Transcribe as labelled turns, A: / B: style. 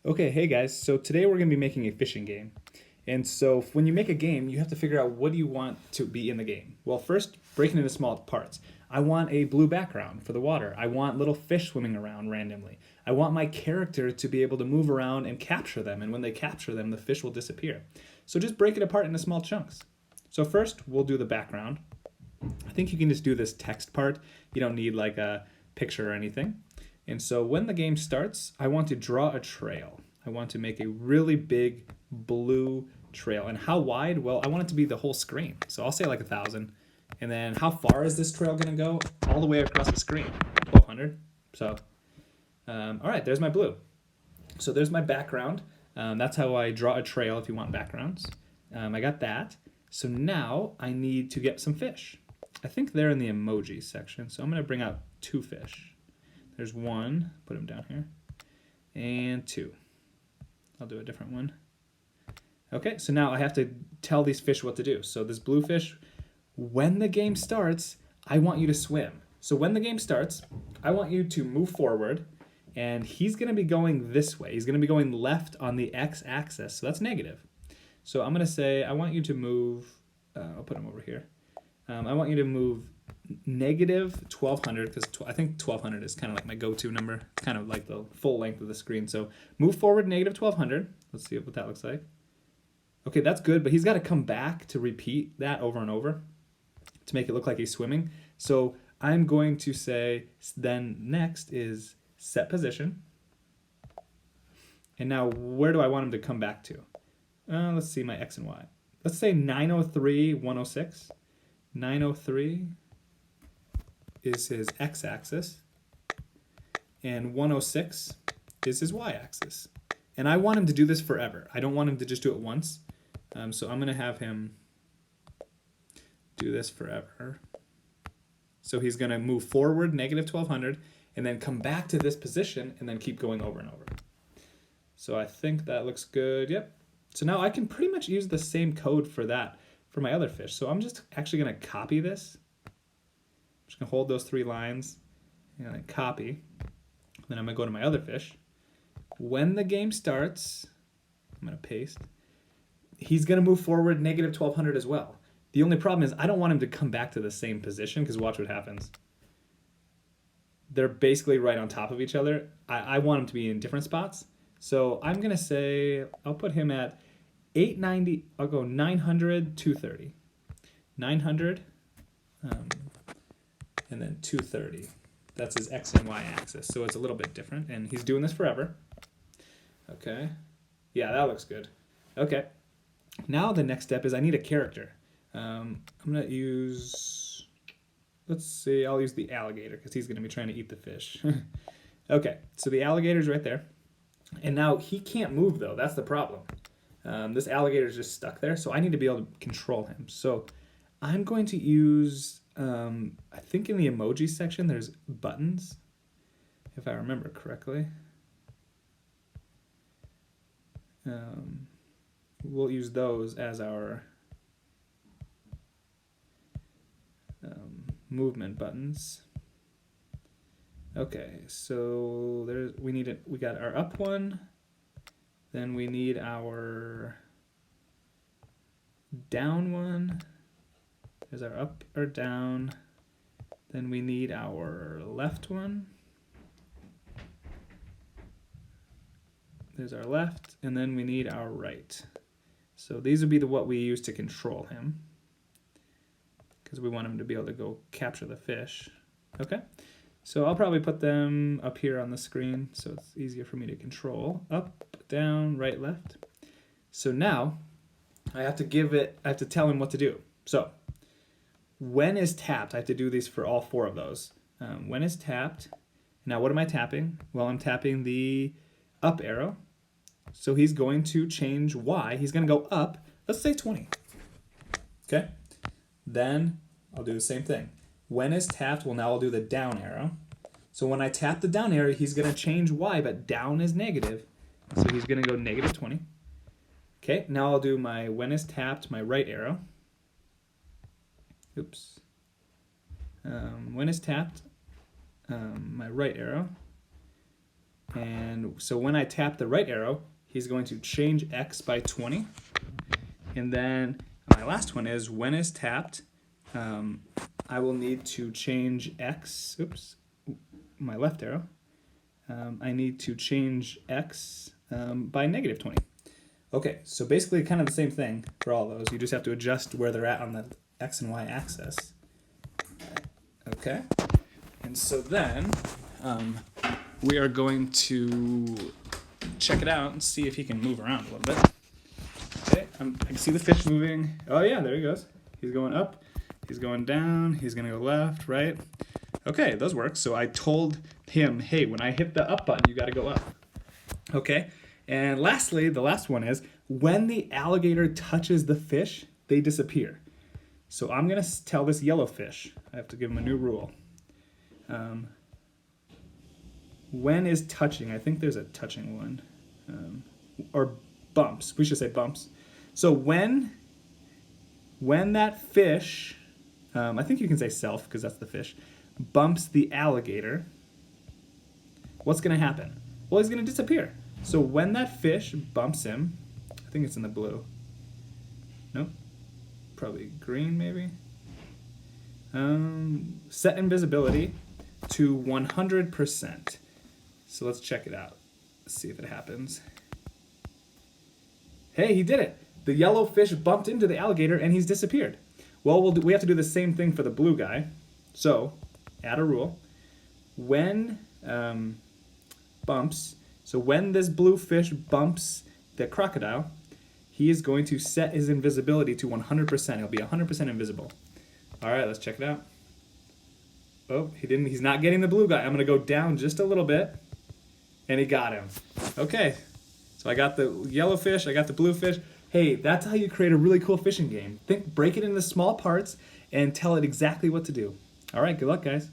A: Okay, hey guys. So today we're going to be making a fishing game. And so when you make a game, you have to figure out what do you want to be in the game. Well, first, break it into small parts. I want a blue background for the water. I want little fish swimming around randomly. I want my character to be able to move around and capture them. And when they capture them, the fish will disappear. So just break it apart into small chunks. So first, we'll do the background. I think you can just do this text part. You don't need like a picture or anything. And so when the game starts, I want to draw a trail. I want to make a really big blue trail. And how wide? Well, I want it to be the whole screen. So I'll say like 1,000. And then how far is this trail going to go? All the way across the screen, 1,200. So, all right, there's my blue. So there's my background. That's how I draw a trail if you want backgrounds. I got that. So now I need to get some fish. I think they're in the emoji section. So I'm going to bring out 2 fish. There's 1, put him down here, and 2. I'll do a different one. Okay, so now I have to tell these fish what to do. So this blue fish, when the game starts, I want you to swim. So when the game starts, I want you to move forward, and he's going to be going this way. He's going to be going left on the x-axis, so that's negative. So I'm going to say I want you to move, I'll put him over here. I want you to move negative 1,200, because I think 1,200 is kind of like my go-to number. It's kind of like the full length of the screen. So move forward negative 1,200. Let's see what that looks like. Okay, that's good, but he's got to come back to repeat that over and over to make it look like he's swimming. So I'm going to say then next is set position. And now where do I want him to come back to? Let's see my X and Y. Let's say 903, 106. 903 is his x-axis, and 106 is his y-axis. And I want him to do this forever. I don't want him to just do it once. So I'm going to have him do this forever. So he's going to move forward negative 1,200 and then come back to this position and then keep going over and over. So I think that looks good. Yep. So now I can pretty much use the same code for that for my other fish. So I'm just actually going to copy this. I'm just going to hold those 3 lines and then copy. Then I'm going to go to my other fish. When the game starts, I'm going to paste. He's going to move forward negative 1,200 as well. The only problem is I don't want him to come back to the same position, because watch what happens. They're basically right on top of each other. I want him to be in different spots. So I'm going to say, I'll put him at 890, I'll go 900, 230. 900, and then 230. That's his X and Y axis, so it's a little bit different, and he's doing this forever. Okay. Yeah, that looks good. Okay. Now the next step is I need a character. I'm going to use, let's see, I'll use the alligator, because he's going to be trying to eat the fish. Okay, so the alligator's right there. And now he can't move, though. That's the problem. This alligator is just stuck there, so I need to be able to control him. So I'm going to use, I think in the emoji section there's buttons, if I remember correctly. We'll use those as our movement buttons. Okay, so we got our up one. Then we need our down one. There's our up or down. Then we need our left one. There's our left, and then we need our right. So these would be what we use to control him, because we want him to be able to go capture the fish. Okay, so I'll probably put them up here on the screen so it's easier for me to control. Up, down, right, left. So now I have to tell him what to do. So when is tapped, I have to do these for all 4 of those. When is tapped, now what am I tapping? Well, I'm tapping the up arrow. So he's going to change Y. He's going to go up, let's say 20. Okay, then I'll do the same thing. When is tapped, well, now I'll do the down arrow. So when I tap the down arrow, he's going to change Y, but down is negative. So he's going to go negative 20. Okay, now I'll do my when is tapped, my right arrow. Oops. When is tapped, my right arrow. And so when I tap the right arrow, he's going to change X by 20. And then my last one is when is tapped, I will need to change X, oops, my left arrow. I need to change X by negative 20. Okay, so basically kind of the same thing for all those. You just have to adjust where they're at on the X and Y axis. Okay, and so then we are going to check it out and see if he can move around a little bit. Okay, I can see the fish moving. Oh yeah, there he goes. He's going up, he's going down, he's gonna go left, right. Okay, those work. So I told him, hey, when I hit the up button, you gotta go up. Okay, and lastly, the last one is, when the alligator touches the fish, they disappear. So I'm gonna tell this yellow fish, I have to give him a new rule. When is touching? I think there's a touching one. Or bumps, we should say bumps. So when that fish, I think you can say self because that's the fish, bumps the alligator, what's gonna happen? Well, he's gonna disappear. So when that fish bumps him, I think it's in the blue. Nope, probably green maybe. Set invisibility to 100%. So let's check it out. Let's see if it happens. Hey, he did it. The yellow fish bumped into the alligator and he's disappeared. Well, we have to do the same thing for the blue guy. So, add a rule. When when this blue fish bumps the crocodile, he is going to set his invisibility to 100%. He'll be 100% invisible. All right, let's check it out. Oh, he's not getting the blue guy. I'm gonna go down just a little bit, and he got him. Okay, so I got the yellow fish, I got the blue fish. Hey, that's how you create a really cool fishing game. Break it into small parts and tell it exactly what to do. All right, good luck, guys.